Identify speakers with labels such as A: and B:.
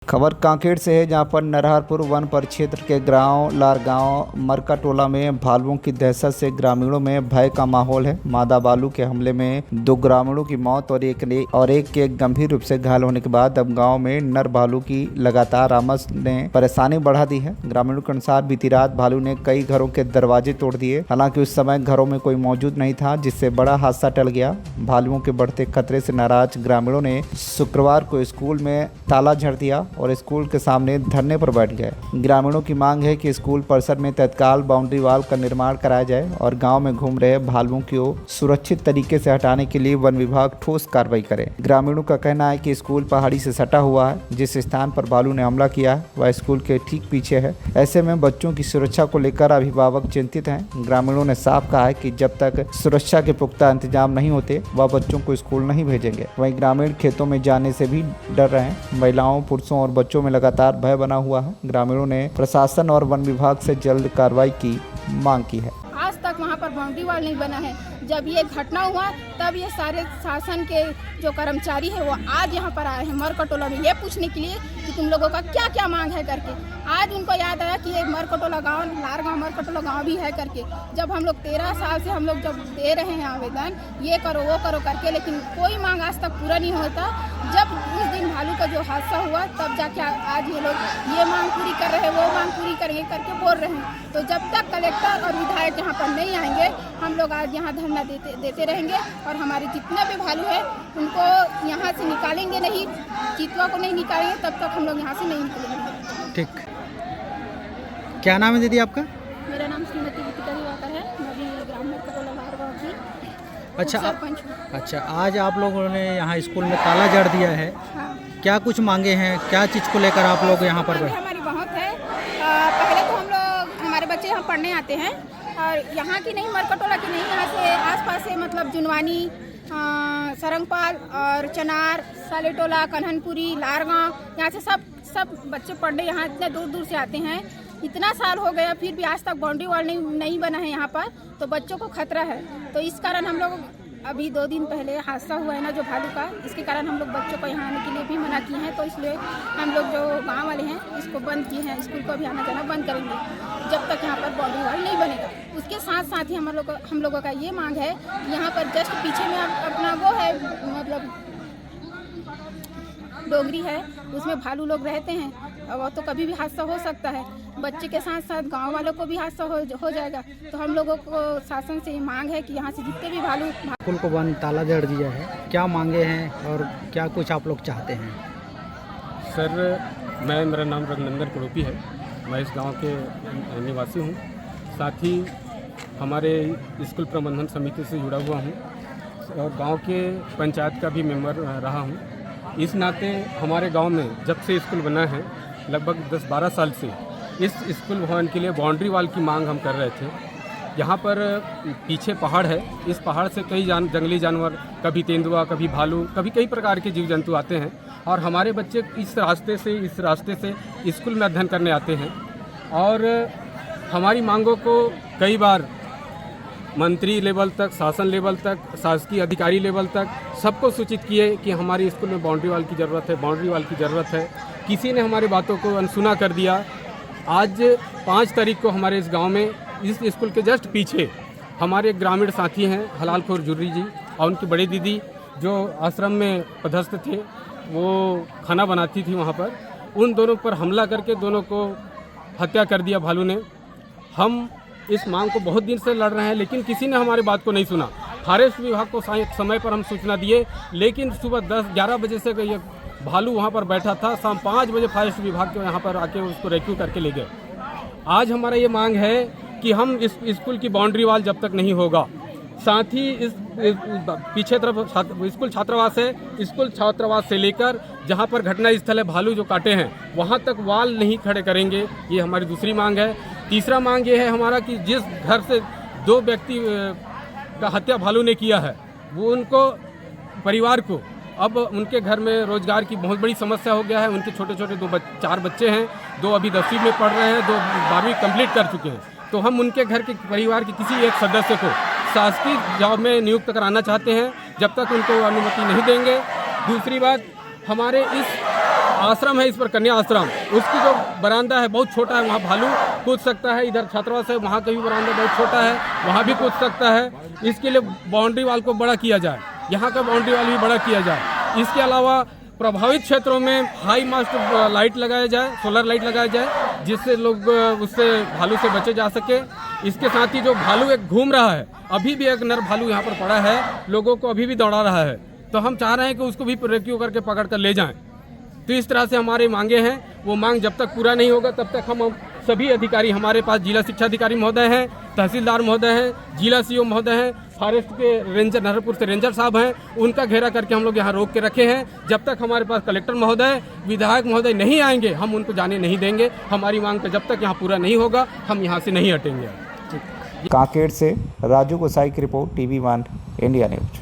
A: खबर कांकेर से है, जहां पर नरहरपुर वन परिक्षेत्र के गांव लारगांव मरका टोला में भालुओं की दहशत से ग्रामीणों में भय का माहौल है। मादा भालू के हमले में 2 ग्रामीणों की मौत और एक के गंभीर रूप से घायल होने के बाद अब गांव में नर भालू की लगातार आमद ने परेशानी बढ़ा दी है। ग्रामीणों के अनुसार बीती रात भालू ने कई घरों के दरवाजे तोड़ दिए। हालांकि उस समय घरों में कोई मौजूद नहीं था, जिससे बड़ा हादसा टल गया। भालुओं के बढ़ते खतरे से नाराज ग्रामीणों ने शुक्रवार को स्कूल में ताला झड़ दिया और स्कूल के सामने धरने पर बैठ गए। ग्रामीणों की मांग है कि स्कूल परिसर में तत्काल बाउंड्री वॉल का निर्माण कराया जाए और गांव में घूम रहे भालुओं को सुरक्षित तरीके से हटाने के लिए वन विभाग ठोस कार्रवाई करे। ग्रामीणों का कहना है कि स्कूल पहाड़ी से सटा हुआ है, जिस स्थान पर भालू ने हमला किया है वह स्कूल के ठीक पीछे है। ऐसे में बच्चों की सुरक्षा को लेकर अभिभावक चिंतित हैं। ग्रामीणों ने साफ कहा है कि जब तक सुरक्षा के पुख्ता इंतजाम नहीं होते वह बच्चों को स्कूल नहीं भेजेंगे। वहीं ग्रामीण खेतों में जाने से भी डर रहे हैं। महिलाओं, पुरुषों और बच्चों में लगातार भय बना हुआ है। ग्रामीणों ने प्रशासन और वन विभाग से जल्द कार्रवाई की मांग की है।
B: आज तक वहाँ पर बाउंड्री वॉल नहीं बना है। जब ये घटना हुआ तब ये सारे शासन के जो कर्मचारी है वो आज यहाँ पर आए हैं मरकटोला में ये पूछने के लिए कि तुम लोगों का क्या क्या मांग है करके। आज उनको याद आया कि ये मरकटोला गांव, लारगांव मरकटोला गांव भी है करके। जब हम लोग 13 साल से हम लोग जब दे रहे हैं आवेदन ये करो वो करो करके, लेकिन कोई मांग आज तक पूरा नहीं होता। जब उस दिन भालू का जो हादसा हुआ तब जाके आज ये लोग ये मांग पूरी कर रहे हैं, वो मांग पूरी करेंगे करके बोल रहे हैं। तो जब तक कलेक्टर और विधायक यहाँ पर नहीं आएंगे हम लोग आज यहाँ धरना देते रहेंगे और हमारे जितने भी भालू है उनको यहाँ से निकालेंगे नहीं, चितवा को नहीं निकालेंगे तब तक हम लोग यहाँ से नहीं निकलेंगे।
C: ठीक, क्या नाम है दीदी आपका?
B: मेरा नाम श्रीमती विकिता दिवाकर है। मैं भी ग्राम मरकटोला लारगांव की सरपंच हूँ।
C: अच्छा, आज आप लोगों ने यहाँ स्कूल में ताला जड़ दिया है।
B: हाँ।
C: क्या कुछ मांगे हैं, क्या चीज़ को लेकर आप लोग यहाँ पर बैठे?
B: हमारी बहुत है। पहले तो हम लोग हमारे बच्चे यहाँ पढ़ने आते हैं और यहाँ की नहीं, मरकटोला की नहीं, यहाँ से आसपास से मतलब जुनवानी, सरंगपाल और चनार, सालेटोला, कन्हनपुरी, लारगांव, यहाँ से सब बच्चे पढ़ने यहाँ इतने दूर दूर से आते हैं। इतना साल हो गया फिर भी आज तक बाउंड्री वॉल नहीं बना है यहाँ पर, तो बच्चों को खतरा है। तो इस कारण हम लोग अभी 2 दिन पहले हादसा हुआ है ना जो भालू का, इसके कारण हम लोग बच्चों को यहाँ आने के लिए भी मना किए हैं। तो इसलिए हम लोग जो गांव वाले हैं इसको बंद किए हैं, स्कूल को भी आना जाना बंद करेंगे जब तक यहाँ पर बाउंड्री वॉल नहीं बनेगा। उसके साथ साथ ही हम लोगों का ये मांग है कि यहाँ पर जस्ट पीछे में अपना वो है मतलब डोंगरी है, उसमें भालू लोग रहते हैं और वो तो कभी भी हादसा हो सकता है। बच्चे के साथ साथ गांव वालों को भी हादसा हो जाएगा। तो हम लोगों को शासन से मांग है कि यहाँ से जितने भी भालू
C: स्कूल को बंद ताला जड़ दिया है, क्या मांगे हैं और क्या कुछ आप लोग चाहते हैं?
D: सर, मेरा नाम रघुनंदन कुरूपी है। मैं इस गांव के निवासी हूं। साथ ही हमारे स्कूल प्रबंधन समिति से जुड़ा हुआ हूं और गांव के पंचायत का भी मेंबर रहा हूं। इस नाते हमारे गांव में जब से स्कूल बना है लगभग 10-12 साल से इस स्कूल भवन के लिए बाउंड्री वॉल की मांग हम कर रहे थे। यहाँ पर पीछे पहाड़ है, इस पहाड़ से कई जंगली जानवर, कभी तेंदुआ, कभी भालू, कभी कई प्रकार के जीव जंतु आते हैं और हमारे बच्चे इस रास्ते से स्कूल में अध्ययन करने आते हैं। और हमारी मांगों को कई बार मंत्री लेवल तक, शासन लेवल तक, शासकीय अधिकारी लेवल तक सबको सूचित किए कि हमारे स्कूल में बाउंड्री वॉल की ज़रूरत है, बाउंड्री वॉल की ज़रूरत है। किसी ने हमारी बातों को अनसुना कर दिया। आज 5 तारीख को हमारे इस गांव में इस स्कूल के जस्ट पीछे हमारे ग्रामीण साथी हैं हलालखोर जुर्री जी और उनकी बड़ी दीदी जो आश्रम में पदस्थ थे, वो खाना बनाती थी वहाँ पर, उन दोनों पर हमला करके दोनों को हत्या कर दिया भालू ने। हम इस मांग को बहुत दिन से लड़ रहे हैं लेकिन किसी ने हमारी बात को नहीं सुना। फॉरेस्ट विभाग को समय पर हम सूचना दिए लेकिन सुबह 10-11 बजे से ये भालू वहाँ पर बैठा था, शाम 5 बजे फॉरेस्ट विभाग के यहाँ पर आके उसको रेस्क्यू करके ले गए। आज हमारा ये मांग है कि हम इस स्कूल की बाउंड्री वॉल जब तक नहीं होगा, साथ ही इस पीछे तरफ स्कूल छात्रावास है, स्कूल छात्रावास से लेकर जहाँ पर घटना स्थल है भालू जो काटे हैं वहाँ तक वॉल नहीं खड़े करेंगे। ये हमारी दूसरी मांग है। तीसरा मांग ये है हमारा कि जिस घर से 2 व्यक्ति का हत्या भालू ने किया है वो उनको परिवार को अब उनके घर में रोजगार की बहुत बड़ी समस्या हो गया है। उनके छोटे छोटे 4 बच्चे हैं, 2 अभी 10वीं में पढ़ रहे हैं, 2 12वीं कंप्लीट कर चुके हैं। तो हम उनके घर के परिवार के किसी एक सदस्य को शासकीय जॉब में नियुक्त कराना चाहते हैं, जब तक उनको अनुमति नहीं देंगे। दूसरी बात, हमारे इस आश्रम है इस पर कन्या आश्रम, उसकी जो बरामदा है बहुत छोटा है, वहाँ भालू कूद सकता है। इधर छात्रावास है, वहाँ का भी बरामदा बहुत छोटा है, वहाँ भी कूद सकता है। इसके लिए बाउंड्री वाल को बड़ा किया जाए, यहाँ का बाउंड्री वाल भी बड़ा किया जाए। इसके अलावा प्रभावित क्षेत्रों में हाई मास्ट लाइट लगाया जाए, सोलर लाइट लगाया जाए, जिससे लोग उससे भालू से बचे जा सके। इसके साथ ही जो भालू एक घूम रहा है, अभी भी एक नर भालू यहाँ पर पड़ा है, लोगों को अभी भी दौड़ा रहा है, तो हम चाह रहे हैं कि उसको भी रेस्क्यू करके पकड़ कर ले जाएं। तो इस तरह से हमारे मांगे हैं, वो मांग जब तक पूरा नहीं होगा तब तक हम सभी अधिकारी, हमारे पास जिला शिक्षा अधिकारी महोदय हैं, तहसीलदार महोदय हैं, जिला सीओ महोदय हैं, फॉरेस्ट के रेंजर नरहरपुर से रेंजर साहब हैं, उनका घेरा करके हम लोग यहाँ रोक के रखे हैं। जब तक हमारे पास कलेक्टर महोदय, विधायक महोदय नहीं आएंगे, हम उनको जाने नहीं देंगे। हमारी मांग जब तक यहाँ पूरा नहीं होगा, हम यहाँ से नहीं हटेंगे।
A: कांकेर से राजू गोसाई की रिपोर्ट, TV1 इंडिया न्यूज।